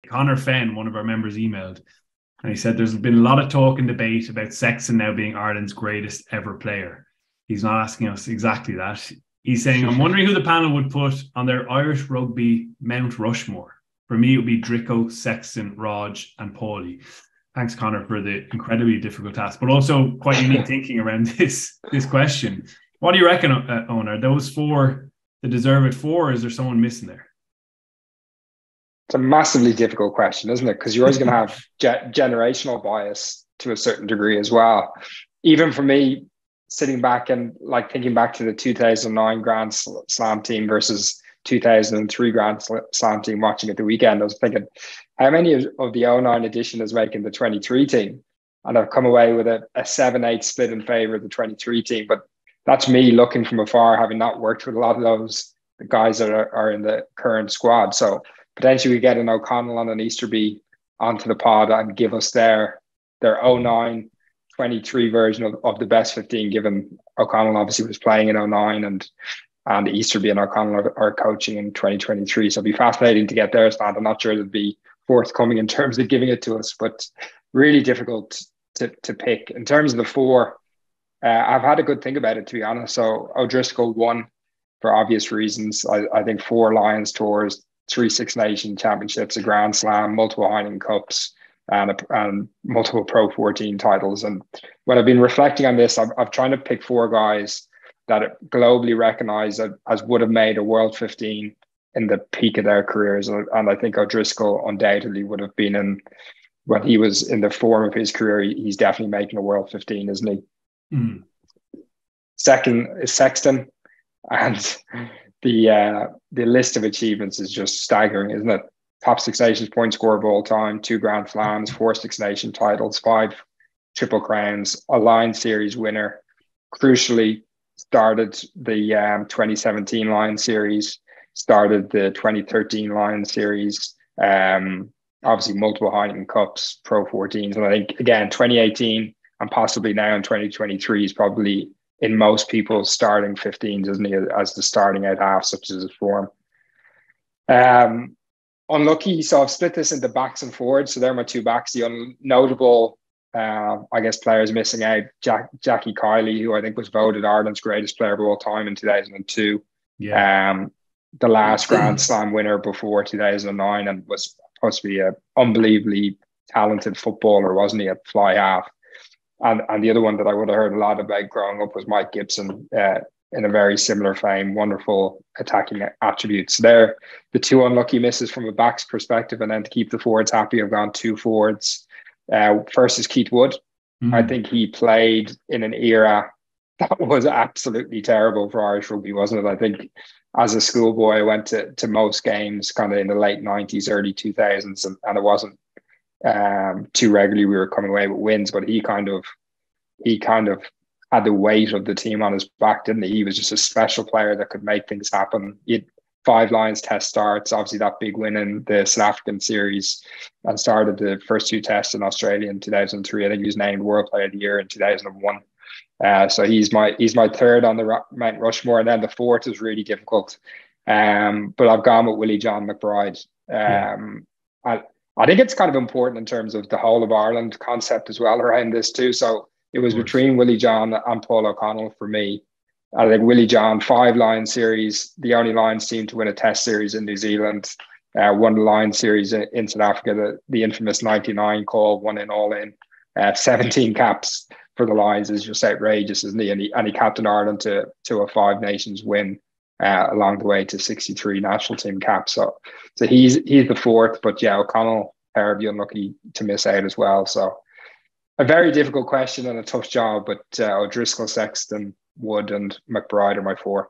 Connor Fenn, one of our members, emailed, and he said there's been a lot of talk and debate about Sexton now being Ireland's greatest ever player. He's not asking us exactly that. He's saying, I'm wondering who the panel would put on their Irish Rugby Mount Rushmore. For me, it would be Drico, Sexton, Rog, and Paulie. Thanks, Connor, for the incredibly difficult task, but also quite unique thinking around this question. What do you reckon, Eoin? Are those four the deserved four, or is there someone missing there? It's a massively difficult question, isn't it? Because you're always going to have generational bias to a certain degree as well. Even for me, sitting back and like thinking back to the 2009 Grand Slam team versus 2003 Grand Slam team watching at the weekend, I was thinking, how many of the 09 edition is making the 23 team? And I've come away with a 7-8 split in favour of the 23 team. But that's me looking from afar, having not worked with a lot of the guys that are in the current squad. So potentially we get an O'Connell and an Easterby onto the pod and give us their 09 23 version of the best 15, given O'Connell obviously was playing in 09 and Easterby and O'Connell are coaching in 2023. So it'll be fascinating to get their stand. I'm not sure it'll be forthcoming in terms of giving it to us, but really difficult to pick. In terms of the four, I've had a good think about it, to be honest. So O'Driscoll won for obvious reasons. I think 4 Lions tours, 3 Six Nation championships, a Grand Slam, multiple Heineken Cups, and multiple Pro 14 titles. And when I've been reflecting on this, I've tried to pick 4 guys that are globally recognized as would have made a World 15 in the peak of their careers. And I think O'Driscoll undoubtedly would have been in, when he was in the form of his career, he's definitely making a World 15, isn't he? Mm. Second is Sexton. And the list of achievements is just staggering, isn't it? Top Six Nations point scorer of all time, 2 Grand Slams, 4 Six Nation titles, 5 Triple Crowns, a Lion Series winner. Crucially, started the 2017 Lion Series, started the 2013 Lion Series, obviously multiple Heineken Cups, Pro 14s. And I think, again, 2018 and possibly now in 2023 is probably in most people's starting 15s, isn't he, as the starting out half, such as his form. Unlucky, so I've split this into backs and forwards. So they're my 2 backs. The notable, I guess, players missing out, Jackie Kiley, who I think was voted Ireland's greatest player of all time in 2002. Yeah. The last Grand Slam winner before 2009, and was supposed to be an unbelievably talented footballer, wasn't he, at fly half. And the other one that I would have heard a lot about growing up was Mike Gibson, in a very similar vein, wonderful attacking attributes. They're the 2 unlucky misses from a back's perspective. And then to keep the forwards happy, I've gone 2 forwards. First is Keith Wood. I think he played in an era that was absolutely terrible for Irish rugby, wasn't it? I think as a schoolboy, I went to most games kind of in the late 90s, early 2000s, and it wasn't too regularly we were coming away with wins, but he kind of had the weight of the team on his back, didn't he? He was just a special player that could make things happen. He had 5 Lions test starts, obviously that big win in the South African series, and started the first 2 tests in Australia in 2003. I think he was named World Player of the Year in 2001. So he's my 3rd on the Mount Rushmore, and then the 4th is really difficult. But I've gone with Willie John McBride. I think it's kind of important in terms of the whole of Ireland concept as well around this too. So it was between Willie John and Paul O'Connell for me. I think Willie John, 5 Lion series, the only Lions team to win a test series in New Zealand, won the Lion series in South Africa, the infamous 99 call, 1 in all in, 17 caps for the Lions is just outrageous, isn't he? And he captained Ireland to a 5 Nations win along the way to 63 national team caps. So he's the 4th, but yeah, O'Connell, terribly unlucky to miss out as well. So a very difficult question and a tough job, but O'Driscoll, Sexton, Wood and McBride are my 4.